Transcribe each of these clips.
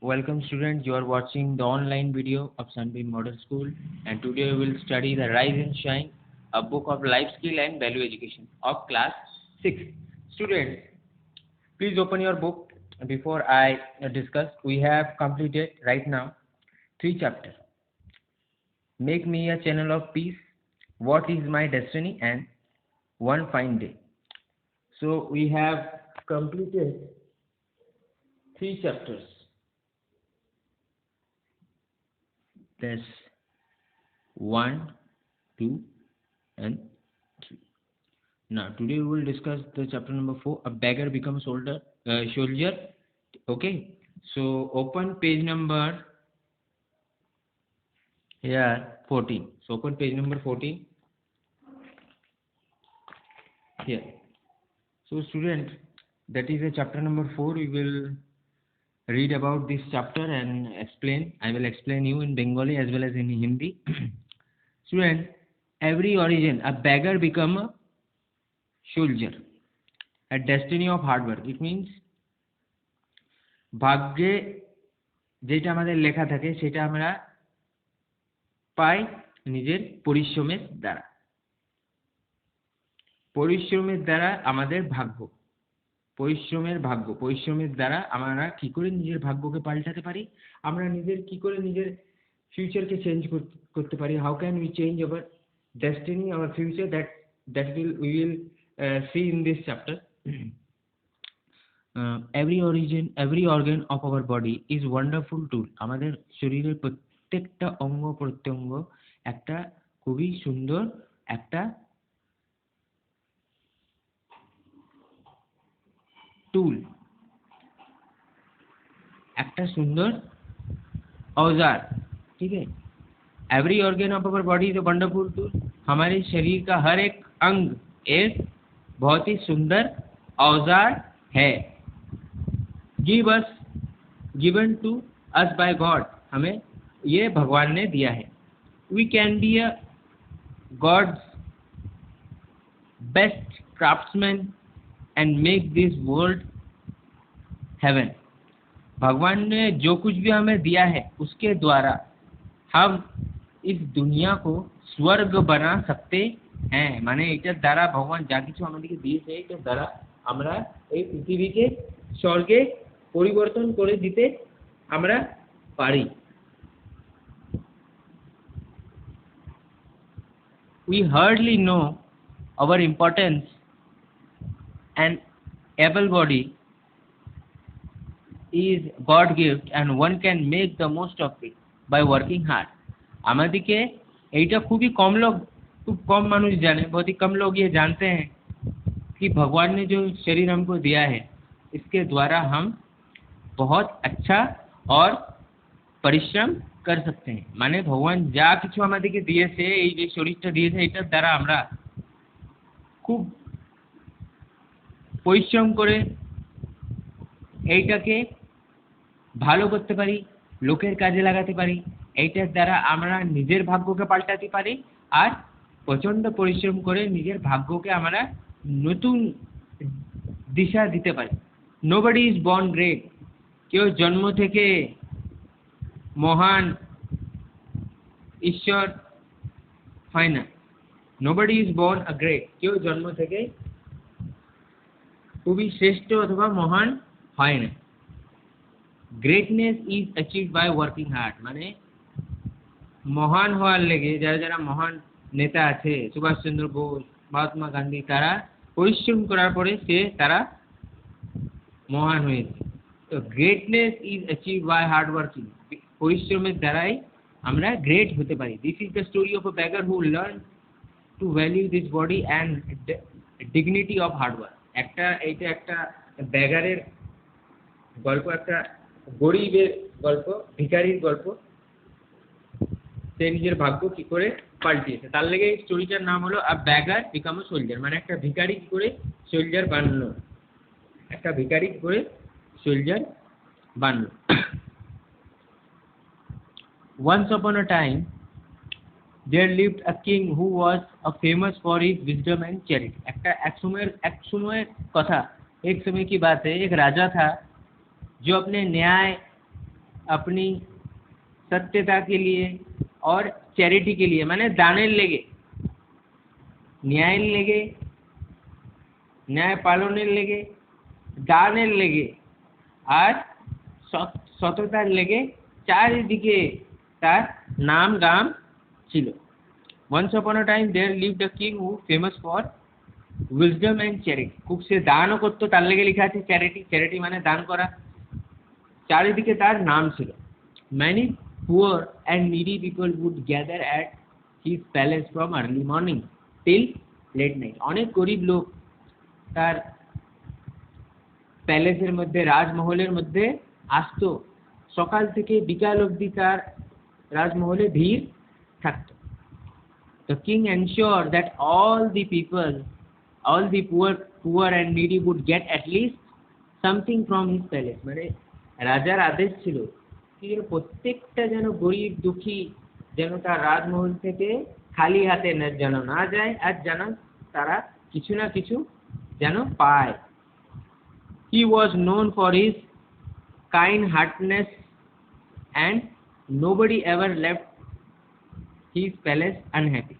Welcome students, you are watching the online video of Sunbeam Model School, and today we will study The Rise and Shine, a book of life skill and value education of class 6. Students, please open your book. Before I discuss, we have completed right now 3 chapters. Make me a channel of peace, what is my destiny, and one fine day. So we have completed 3 chapters. That's 1, 2, and 3. Now, today we will discuss the chapter number 4. A beggar becomes soldier. Okay. So, open page number here 14. So, open page number 14 here. So, student, that is a chapter number 4. We will read about this chapter and explain. I will explain you in Bengali as well as in Hindi. Student, every origin, a beggar become a soldier. A destiny of hard work. It means ভাগ্যে যেটা আমাদের লেখা থাকে সেটা আমরা পাই নিজের পরিশ্রমের দ্বারা। পরিশ্রমের দ্বারা আমাদের ভাগ্য, পরিশ্রমের দ্বারা আমরা কি করে নিজের ভাগ্যকে পাল্টাতে পারি, আমরা নিজের কি করে নিজের ফিউচারকে চেঞ্জ করতে পারি, how can we change our destiny, our future, that we will see in this chapter. every organ of our body is wonderful tool. আমাদের শরীরের প্রত্যেকটা অঙ্গ প্রত্যঙ্গ একটা খুবই সুন্দর একটা टूल, একটা সুন্দর औजार। ठीक है, every organ of our body is a wonderful tool. हमारे शरीर का हर एक अंग एक बहुत ही सुंदर औजार है। Given to us by God, हमें ये भगवान ने दिया है। We can be a God's best craftsman and make this world heaven. भगवान ने जो कुछ भी हमें दिया है उसके द्वारा हम इस दुनिया को स्वर्ग बना सकते हैं। माने एटार द्वारा भगवान जा किछु आमादेरके दिएছে एटार द्वारा আমরা এই পৃথিবীকে স্বর্গে পরিবর্তন করে দিতে আমরা পারি। We hardly know our importance and able body is God gift and one can make the most of it by working hard। আমাদেরকে এইটা খুব कम মানুষ জানে, बहुत ही कम लोग ये जानते हैं कि भगवान ने जो शरीर हमको दिया है इसके द्वारा हम बहुत अच्छा और परिश्रम कर सकते हैं। माने भगवान যা কিছু আমাদেরকে দিয়েছে, এই যে শরীরটা দিয়েছে এটার দ্বারা আমরা খুব পরিশ্রম করে এইটাকে ভালো করতে পারি, লোকের কাজে লাগাতে পারি। এইটার দ্বারা আমরা নিজের ভাগ্যকে পাল্টাতে পারি আর প্রচন্ড পরিশ্রম করে নিজের ভাগ্যকে আমরা নতুন দিশা দিতে পারি। নোবডি ইজ বর্ন গ্রেট, কেউ জন্ম থেকে মহান ঈশ্বর হয় না। Nobody is born a great, কেউ জন্ম থেকে খুবই শ্রেষ্ঠ অথবা মহান হয় না। Greatness is achieved by working hard, মানে মহান হওয়ার লেগে যারা যারা মহান নেতা আছে, সুভাষচন্দ্র বোস, মহাত্মা গান্ধী, তারা পরিশ্রম করার পরে তারা মহান হয়েছে। তো greatness is achieved by hard working, পরিশ্রমের দ্বারাই আমরা গ্রেট হতে পারি। This is the story of a beggar who learn to value this body and dignity of hard work. এইটা একটা বেগারের গল্প, একটা গরিবের গল্প, ভিখারির গল্প। সে নিজের ভাগ্য কি করে পাল্টিয়েছে, তার লেগে এই স্টোরিটার নাম হলো আ বেগার বিকাম আ সোলজার। মানে একটা ভিখারি কি করে সোলজার বানলো, একটা ভিখারি কি করে soldier বানলো। Once upon a time there lived a king who was famous for his wisdom and charity। एक समय कथा, एक समय की बात है, एक राजा था जो अपने न्याय अपनी सत्यता के लिए और चैरिटी के लिए, माने दानेर लेगे, न्याय लेगे, न्याय पालनेर लेगे, दानेर लेगे আর সততার লেগে চারিদিকে তার নাম গাম ছিল। Once upon a time there lived a king who famous for wisdom and charity। খুব সে দানও করতো, তার লেগে লেখা আছে চ্যারিটি, চ্যারিটি মানে দান করা। চারিদিকে তার নাম ছিল। Many poor and needy people would gather at his palace from early morning till late night। অনেক গরিব লোক তার প্যালেসের মধ্যে, রাজমহলের মধ্যে আসতো, সকাল থেকে বিকাল অবধি তার রাজমহলে ভিড় থাকতো। The king ensured that all the people, all the poor and needy would get at least something from his palace। মানে রাজার আদেশ ছিল কি প্রত্যেকটা যেন গরিব দুঃখী যেন তার রাজমহল থেকে খালি হাতে যেন না যায়, আর যেন তারা কিছু না কিছু যেন পায়। He was known for his kind-heartedness and nobody ever left his palace unhappy।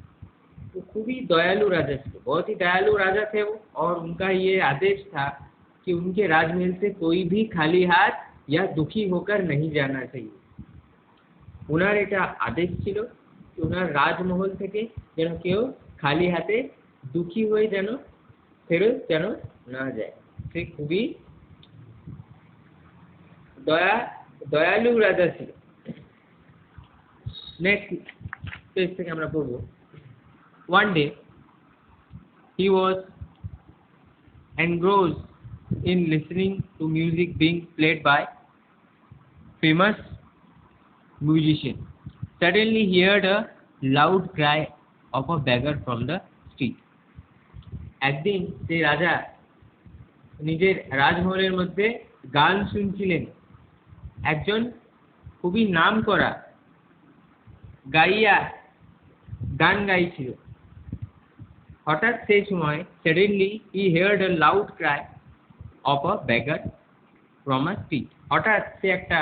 तो खूबी दयालु राजा थे, बहुत ही दयालु राजा थे वो, और उनका ये आदेश था कि उनके राजमहल से कोई भी खाली हाथ या दुखी होकर नहीं जाना चाहिए। उनार এটা আদেশ ছিল कि उनार রাজমহল থেকে যেন কেউ খালি হাতে দুঃখী হয়ে যেন ফেরত যেন না যায়। সে খুবই দয়ালু রাজা ছিল। নেক্সট পেজ থেকে আমরা পড়ব। One day he was engrossed in listening to music being played by famous musician। Suddenly he heard a loud cry of a beggar from the street। একদিন সেই রাজা নিজের রাজমহলের মধ্যে গান শুনছিলেন। একজন খুবই নামকরা গাইয়া গান গাইছিল। হঠাৎ সেই সময় suddenly he heard a loud cry of a beggar from a street। হঠাৎ সে একটা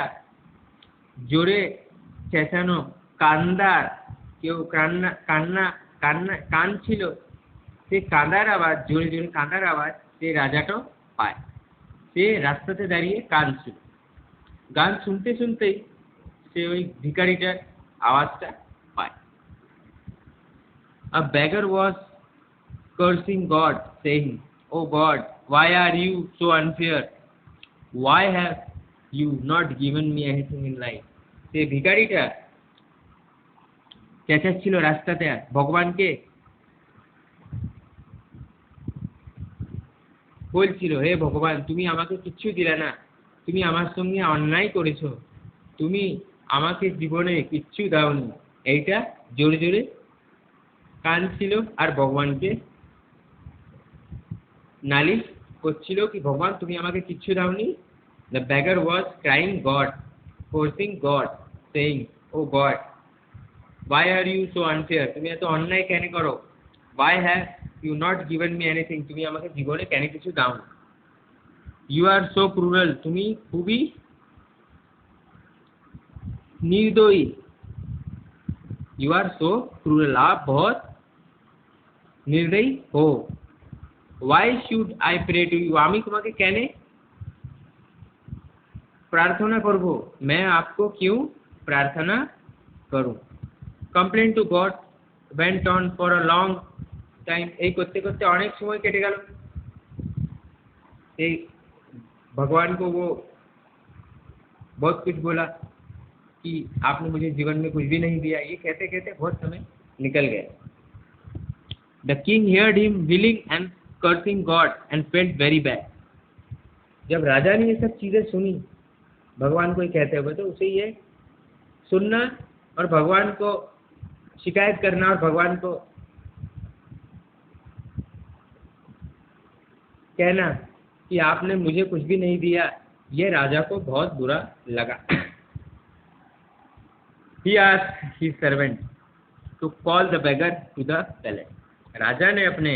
জোরে চেঁচানো কান্দার, কেউ কাঁদছিল, সে কাঁদার আওয়াজ, জোরে জোরে কাঁদার আওয়াজ সে রাজাটা পায়। সে রাস্তাতে দাঁড়িয়ে কাঁদছিল। গান শুনতে শুনতেই সে ওই ভিখারিটার আওয়াজটা পায়। A beggar was cursing God, saying, "Oh God, why are you so unfair? Why have you not given me anything in life?" সে ভিখারিটা চেঁচাচ্ছিল রাস্তাতে ভগবানকে, বলছিল, হে ভগবান, তুমি আমাকে কিচ্ছু দিলে না, তুমি আমার সঙ্গে অন্যায় করেছো, তুমি আমাকে জীবনে কিচ্ছু দাওনি। এইটা জোরে জোরে কাঁদছিল আর ভগবানকে নালিশ করছিল কি ভগবান তুমি আমাকে কিচ্ছু দাওনি। The beggar was crying God, cursing God, saying, "Oh God, why are you so unfair? তুমি এত অন্যায় কেন করো? Why have you not given me anything? তুমি আমাকে জীবনে কেন কিছু দাওনি? You are so cruel, তুমি খুবই निर्दयी। You are so cruel, आप बहुत निर्दयी हो। Why should I pray to you? আমি তোমাকে কেন प्रार्थना করব? मैं आपको क्यों प्रार्थना करूं? Complaint to God went on for a long time। এই করতে করতে অনেক সময় কেটে গেল। এই भगवान को वो बहुत कुछ बोला कि आपने मुझे जीवन में कुछ भी नहीं दिया। ये कहते कहते बहुत समय निकल गया। The king heard him wailing and cursing God and felt very bad। जब राजा ने ये सब चीजें सुनी भगवान को कहते हुए, तो उसे ये सुनना और भगवान को शिकायत करना और भगवान को कहना कि आपने मुझे कुछ भी नहीं दिया, ये राजा को बहुत बुरा लगा। He asked his servant to call the beggar to the palace। राजा ने अपने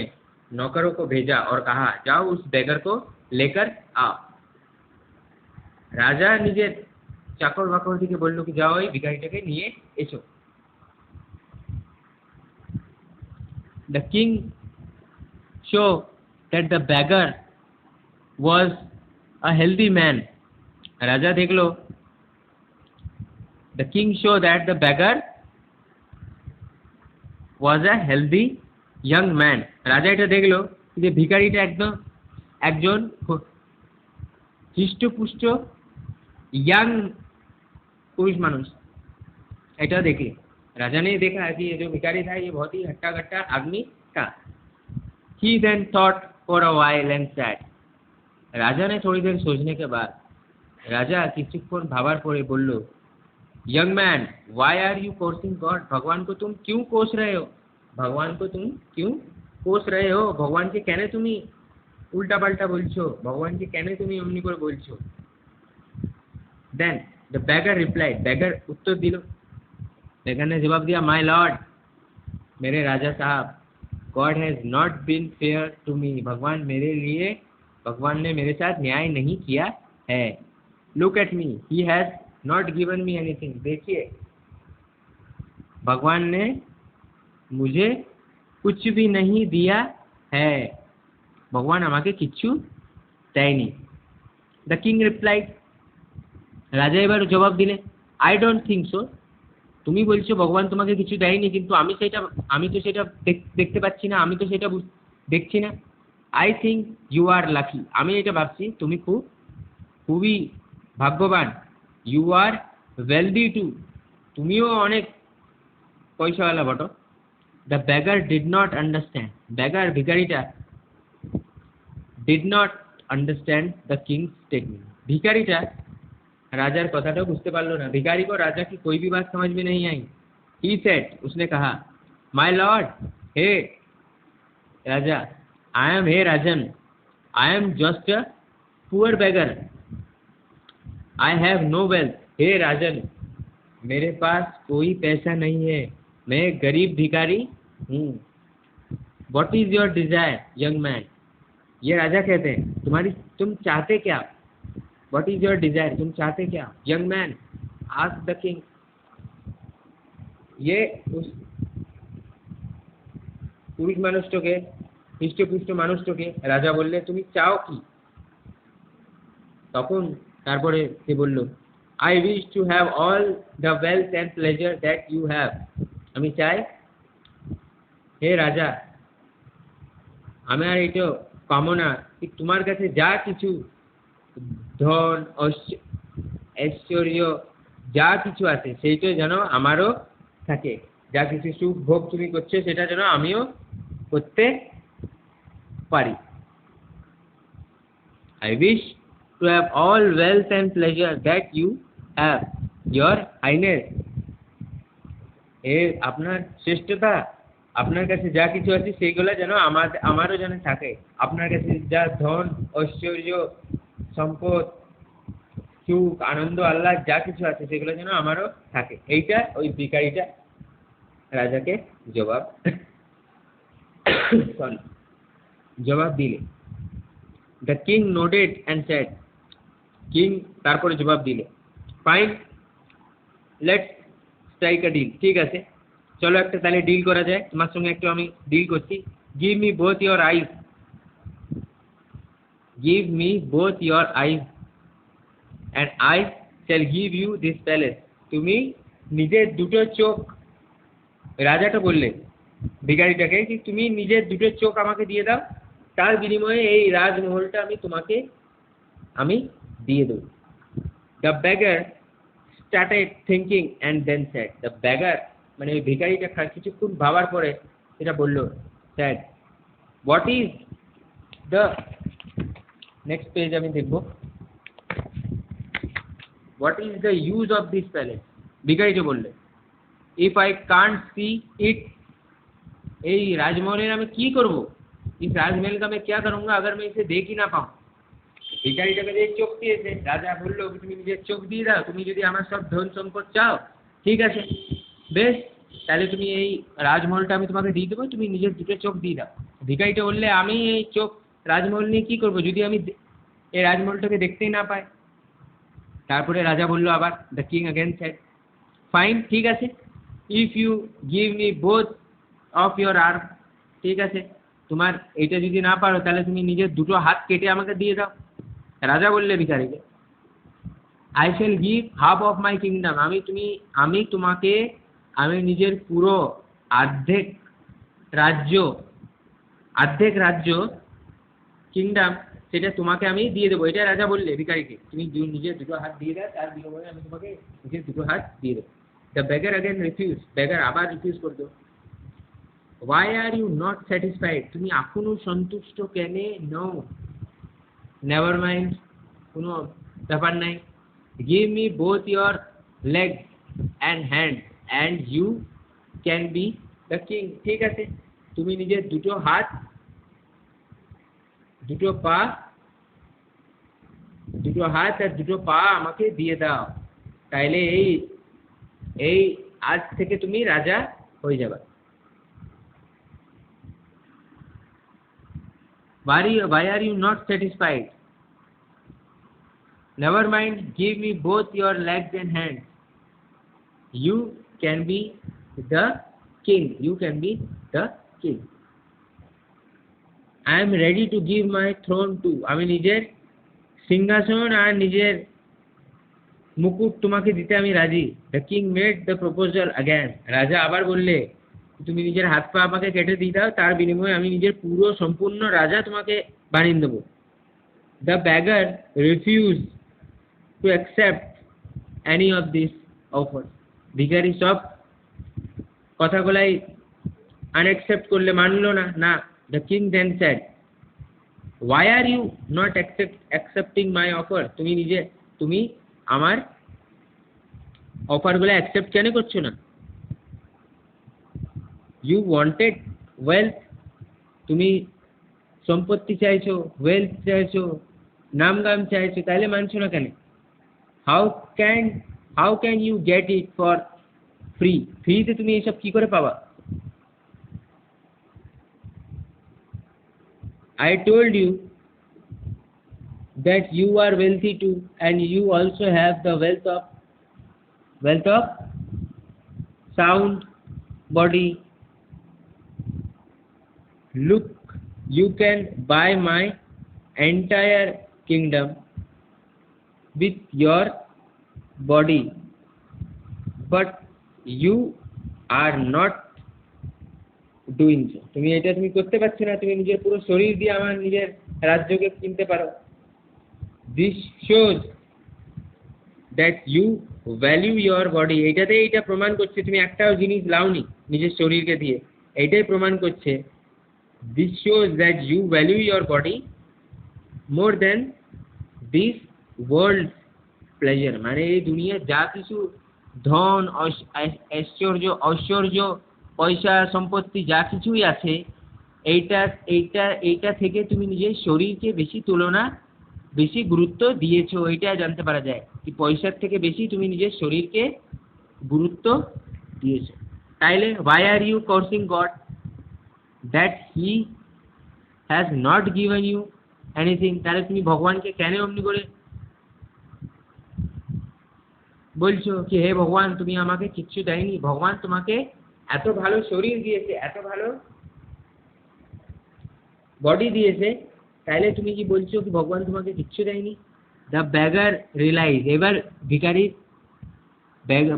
नौकरों को भेजा और कहा, जाओ उस बेगर को लेकर आओ। राजा নিজের চাকর বাকর দিকে বললো কি যাও ওই ভিখারিটাকে নিয়ে এসো। The king show that the beggar was a healthy man. রাজা দেখলো, the king show that the beggar was a healthy young man. রাজা এটা দেখলো যে ভিখারিটা একজন হৃষ্টপুষ্ট यंग पुरुष मानुष। ऐसा देखिए, राजा ने देखा कि ये जो भिखारी था ये बहुत ही हट्टा कट्टा आदमी था। He then thought for a while and said, राजा ने थोड़ी देर सोचने के बाद राजा किसी भावर पड़े बोलो, young man why are you cursing God? भगवान को तुम क्यों कोस रहे हो? भगवान को तुम क्यों कोस रहे हो? भगवान के कहने तुम्ही उल्टा पाल्टा बोलछो, भगवान के कहने तुम्ही अमनी करे बोलछो। Then the beggar replied, beggar उत्तर दिलो, beggar ने जवाब दिया, my lord, मेरे राजा साहब, God has not been fair to me. भगवान ने मेरे साथ न्याय नहीं किया है। Look at me, he has not given me anything. देखिए, भगवान ने मुझे कुछ भी नहीं दिया है। भगवान আমাকে কিছু দেয়নি। The king replied, রাজা এবার জবাব দিলে, আই ডোন্ট থিঙ্ক সো। তুমি বলছো ভগবান তোমাকে কিছু দেয়নি, কিন্তু আমি তো সেটা দেখতে পাচ্ছি না, আমি তো সেটা দেখছি না। I think you are lucky. আমি এটা ভাবছি তুমি খুবই ভাগ্যবান। You are wealthy too. তুমিও অনেক পয়সাওয়ালা বটো। The beggar did not understand. Beggar ভিখারিটা did not understand the king's statement. ভিখারিটা राजा कथाटा बुझते पारलो ना। भिखारी को राजा की कोई भी बात समझ में नहीं आई। He said, उसने कहा, My lord, hey Raja, I am hey Rajan, I am just a poor beggar. I have no wealth. हे राजन, मेरे पास कोई पैसा नहीं है, मैं गरीब भिखारी हूँ। What is your desire, young man? ये राजा कहते हैं, तुम चाहते क्या? What is your desire? तुम चाहते क्या? Young man, ask the king. ये उस পুরুষ মানুষটাকে, হৃষ্টপুষ্ট মানুষটাকে রাজা বললে, তুমি চাও কি? তখন তারপরে সে বলল, I wish to have all the wealth and pleasure that you have. আমি চাই, হে রাজা, আমার এটা কামনা কি তোমার কাছে যা কিছু ধন ঐশ্বর্য যা কিছু আছে সেইটা যেন আমারও থাকে। যা কিছু সুখ ভোগ তুমি করছো সেটা যেন আমিও করতে পারি। I wish to have all wealth and pleasure that you have, your highness. আপনার শ্রেষ্ঠতা, আপনার কাছে যা কিছু আছে সেইগুলো যেন আমারও যেন থাকে। আপনার কাছে যা ধন ঐশ্বর্য সম্পদ সুখ আনন্দ আহ্লাদ যা কিছু আছে সেগুলো যেন আমারও থাকে। এইটা ওই ভিখারিটা রাজাকে জবাব দিলে। The king nodded and said. King তারপরে জবাব দিলে, fine, let's strike a deal. ঠিক আছে, চলো একটা তাহলে ডিল করা যায়, তোমার সঙ্গে একটু আমি ডিল করছি। Give me both your eyes, give me both your eyes and I shall give you this palace. তুমি নিজের দুটো চোখ, রাজাটা বললে ভিখারিটাকে কি তুমি নিজের দুটো চোখ আমাকে দিয়ে দাও, তার বিনিময়ে এই রাজমহলটা আমি দিয়ে দেব। The beggar started thinking and then said, the beggar মানে ওই ভিখারিটা কিছুক্ষণ ভাবার পরে এটা বললো, said, what is the next page আমি দেখব, what is the use of this palace? ভিখারিটা বললে, if I can't see it, এই রাজমহলের আমি কি করব? इस राजमहल का मैं क्या करूंगा अगर मैं इसे देख ही ना पाऊं? ভিখারিটাকে যে চোখ দিয়েছে, রাজা বললো তুমি নিজের চোখ দিয়ে দাও, তুমি যদি আমার সব ধন সম্পদ চাও ঠিক আছে, বেশ, তাহলে তুমি এই রাজমহলটা আমি তোমাকে দিয়ে দেবো, তুমি নিজের দুটো চোখ দিয়ে দাও। ভিখারিটা বললে আমি এই চোখ রাজমহল নিয়ে কি করবো যদি আমি এই রাজমহলটাকে দেখতেই না পাই? তারপরে রাজা বললো আবার, the king again said, fine, ঠিক আছে, if you give me both of your arm, ঠিক আছে, তোমার এটা যদি না পারো তাহলে তুমি নিজের দুটো হাত কেটে আমাকে দিয়ে দাও। রাজা বললে ভিখারিকে, I shall give half of my kingdom, আমি তোমাকে আমি নিজের পুরো অর্ধেক রাজ্য কিংডম সেটা তোমাকে আমি দিয়ে দেবো। এটা রাজা বললে ভিখারিকে, তুমি নিজের দুটো হাত দিয়ে দাও, তার বিনিময়ে আমি তোমাকে নিজের দুটো হাত দিয়ে দেবো। The beggar again refuse, beggar আবার রিফিউজ করতো। Why are you not satisfied, তুমি এখনো সন্তুষ্ট কেন নও? নেভার মাইন্ড, কোনো ব্যাপার নাই, give me both your leg and hand and you can be the king, ঠিক আছে, তুমি নিজের দুটো হাত আর দুটো পা আমাকে দিয়ে দাও, তাইলে এই আজ থেকে তুমি রাজা হয়ে যাবে। Why are you not satisfied? Never mind, give me both your legs and hands. You can be the king. I am ready to give my throne to. আমি নিজের সিংহাসন আর নিজের মুকুট তোমাকে দিতে আমি রাজি। The king made the proposal again. রাজা আবার বললে, তুমি নিজের হাত পা আমাকে কেটে দিয়ে দাও, তার বিনিময়ে আমি নিজের পুরো সম্পূর্ণ রাজা তোমাকে বানিয়ে দেবো। The beggar refused to accept any of this offer. ভিখারি সব কথাগুলাই আনএক্সেপ্ট করলে, মানলো না। The king then said, why are you not accepting my offer? তুমি আমার অফারগুলো অ্যাকসেপ্ট কেন করছো না? You wanted wealth, তুমি সম্পত্তি চাইছো, ওয়েলথ চাইছো, নামগাম চাইছো, তাহলে মানছো না কেন? How can you get it for free? ফ্রিতে তুমি এইসব কি করে পাবা? I told you that you are wealthy too, and you also have the wealth of sound body. Look, you can buy my entire kingdom with your body, but you are not doing so. তুমি এটা করতে পারছো না, তুমি নিজের পুরো শরীর দিয়ে আমার নিজের রাজ্যকে কিনতে পারো। This shows that you value your body. এইটা প্রমাণ করছে তুমি একটাও জিনিস লাওনি নিজের শরীরকে দিয়ে, এইটাই প্রমাণ করছে। This shows that you value your body more than this world's pleasure. মানে এই দুনিয়ার যা কিছু ধন, ঐশ্বর্য, পয়সা, সম্পত্তি যা কিছুই আছে, এইটা থেকে তুমি নিজের শরীরকে বেশি গুরুত্ব দিয়েছো। এইটা জানতে পারা যায় কি পয়সার থেকে বেশি তুমি নিজের শরীরকে গুরুত্ব দিয়েছো। তাইলে why are you cursing God that he has not given you anything? তাহলে তুমি ভগবানকে কেন অমনি করে বলছো কি হে ভগবান তুমি আমাকে কিচ্ছু দেয়নি? ভগবান তোমাকে এত ভালো শরীর দিয়েছে, এত ভালো বডি দিয়েছে, তাইলে তুমি কি বলছো কি ভগবান তোমাকে কিচ্ছু দেয়নি? দ্য ব্যাগার রিয়েলাইজ, এবার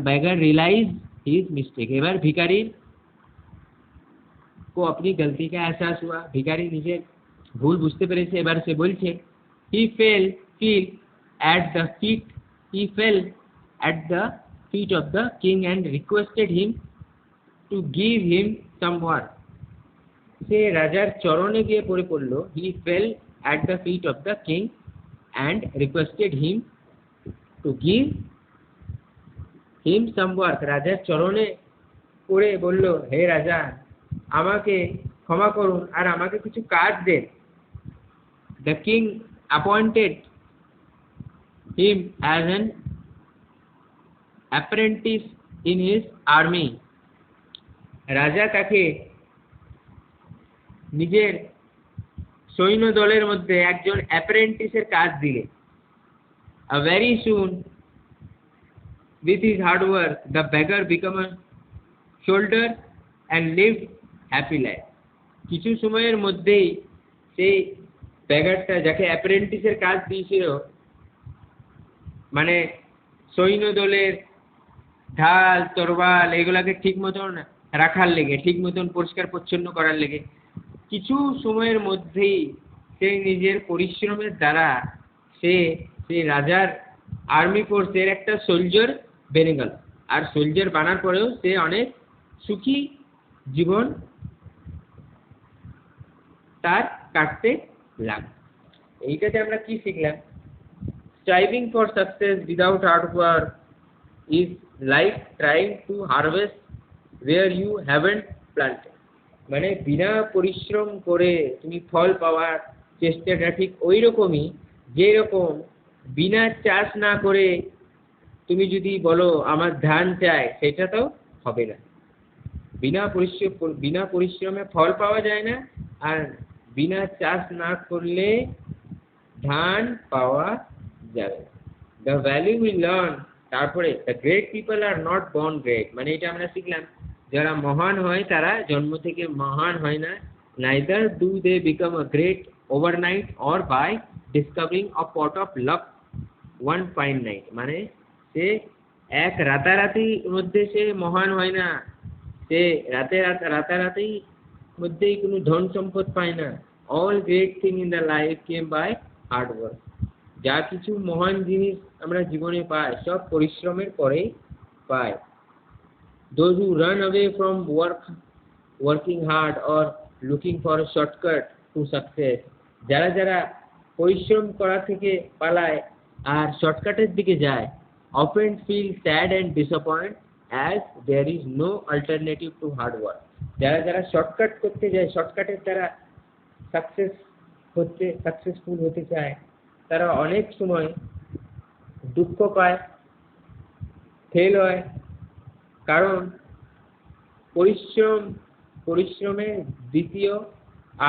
बैगर रियलाइज हिज मिस्टेक। এবার ভিখারির को अपनी गलती का एहसास हुआ, ভিখারি নিজের ভুল বুঝতে পেরেছে। এবার সে বলছে, he fell at the feet of the king and requested him to give him some work. সে রাজার চরণে গিয়ে পড়ে পড়ল। he fell at the feet of the king and requested him to give him some work. রাজার চরণে পড়ে বলল, হে রাজা আমাকে ক্ষমা করুন আর আমাকে কিছু কাজ দেন। The king appointed him as an apprentice in his army. রাজা তাকে নিজের সৈন্য দলের মধ্যে একজন অ্যাপ্রেন্টিসের কাজ দিলেন। Very soon with his hard work, the beggar became a soldier and lived happy life. কিছু সময়ের মধ্যেই সেই ব্যাগারটা, যাকে অ্যাপ্রেন্টিসের কাজ দিয়েছিল, মানে সৈন্যদলের ঢাল তরোয়াল এগুলাকে ঠিক মতন রাখার লেগে, ঠিক মতন পরিষ্কার পরিচ্ছন্ন করার লেগে, কিছু সময়ের মধ্যেই সে নিজের পরিশ্রমের দ্বারা সে সেই রাজার আর্মি ফোর্সের একটা সোলজার বেনে গেল। আর সোলজার বানার পরেও সে অনেক সুখী জীবন তার কাটতে লাগলো। এইটাতে আমরা কি শিখলাম? Striving for success without hard work is like trying to harvest where you haven't planted. মানে বিনা পরিশ্রম করে তুমি ফল পাওয়ার চেষ্টাটা ঠিক ওই রকমই, যেরকম বিনা চাষ না করে তুমি যদি বলো আমার ধান চাই, সেটা তো হবে না। বিনা পরিশ্রমে ফল পাওয়া যায় না, আর বিনা চাষ না করলে ধান পাওয়া যাবে না। দ্য ভ্যালু উই লার্ন, তারপরে the great people are not born great. মানে এটা আমরা শিখলাম, যারা মহান হয় তারা জন্ম থেকে মহান হয় না। Neither do they become a great overnight or by discovering a pot of luck one fine night. মানে সে এক রাতারাতির মধ্যে সে মহান হয় না, সে রাতারাতি মধ্যেই কোনো ধন সম্পদ পায় না। All great thing in the life came by hard work. যা কিছু মহান জিনিস আমরা জীবনে পাই, সব পরিশ্রমের পরেই পাই। Those who run away from working hard or looking for a shortcut to success, যারা যারা পরিশ্রম করা থেকে পালায় আর শর্টকাটের দিকে যায়, often feel sad and disappointed as there is no alternative to hard work. যারা যারা শর্টকাট করতে যায়, শর্টকাটের দ্বারা সাকসেসফুল হতে চায়, তারা অনেক সময় দুঃখ পায়, ফেল হয়, কারণ পরিশ্রমের দ্বিতীয়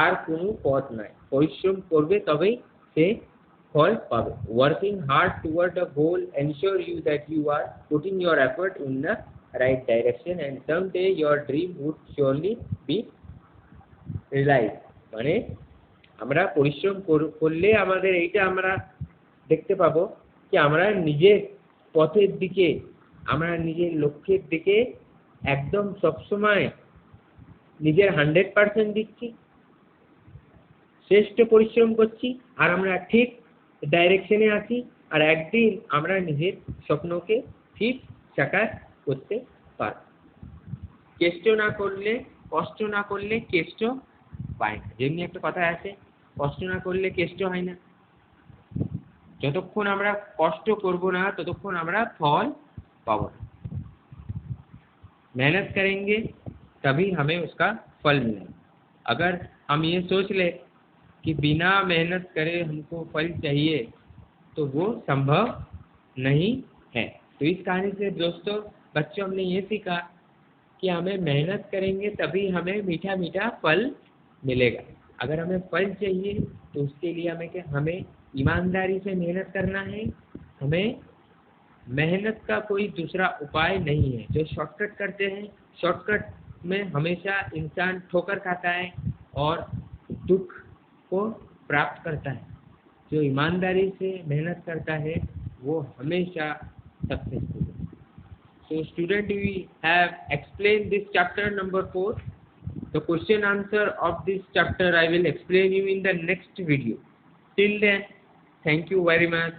আর কোনো পথ নাই। পরিশ্রম করবে তবেই সে ফল পাবে। Working hard toward a goal ensure you that you are putting your effort in the right direction and someday your dream would surely be realized. মানে আমরা পরিশ্রম করলে আমাদের এইটা আমরা দেখতে পাবো কি আমরা নিজের পথের দিকে, আমরা নিজের লক্ষ্যের দিকে একদম সবসময় নিজের 100% দিচ্ছি, শ্রেষ্ঠ পরিশ্রম করছি, আর আমরা ঠিক ডাইরেকশনে আছি, আর একদিন আমরা নিজের স্বপ্নকে ঠিক সাকার করতে পারব। কষ্ট না করলে কেষ্ট পায় না। যেমনি একটা কথা আছে, কষ্ট না করলে কেষ্ট হয় না। যতক্ষণ আমরা কষ্ট করব না ততক্ষণ আমরা ফল पाओ। मेहनत करेंगे तभी हमें उसका फल मिलेगा। अगर हम ये सोच ले कि बिना मेहनत करे हमको फल चाहिए, तो वो संभव नहीं है। तो इस कहानी से दोस्तों बच्चों हमने ये सीखा कि हमें मेहनत करेंगे तभी हमें मीठा मीठा फल मिलेगा। अगर हमें फल चाहिए तो उसके लिए हमें ईमानदारी से मेहनत करना है। हमें मेहनत का कोई दूसरा उपाय नहीं है। जो शॉर्टकट करते हैं, शॉर्टकट में हमेशा इंसान ठोकर खाता है और दुख को प्राप्त करता है। जो ईमानदारी से मेहनत करता है वो हमेशा सक्सेसफुल है। So student, we have explained this chapter number 4. The question answer of this chapter I will explain you in the next video. Till then, thank you very much.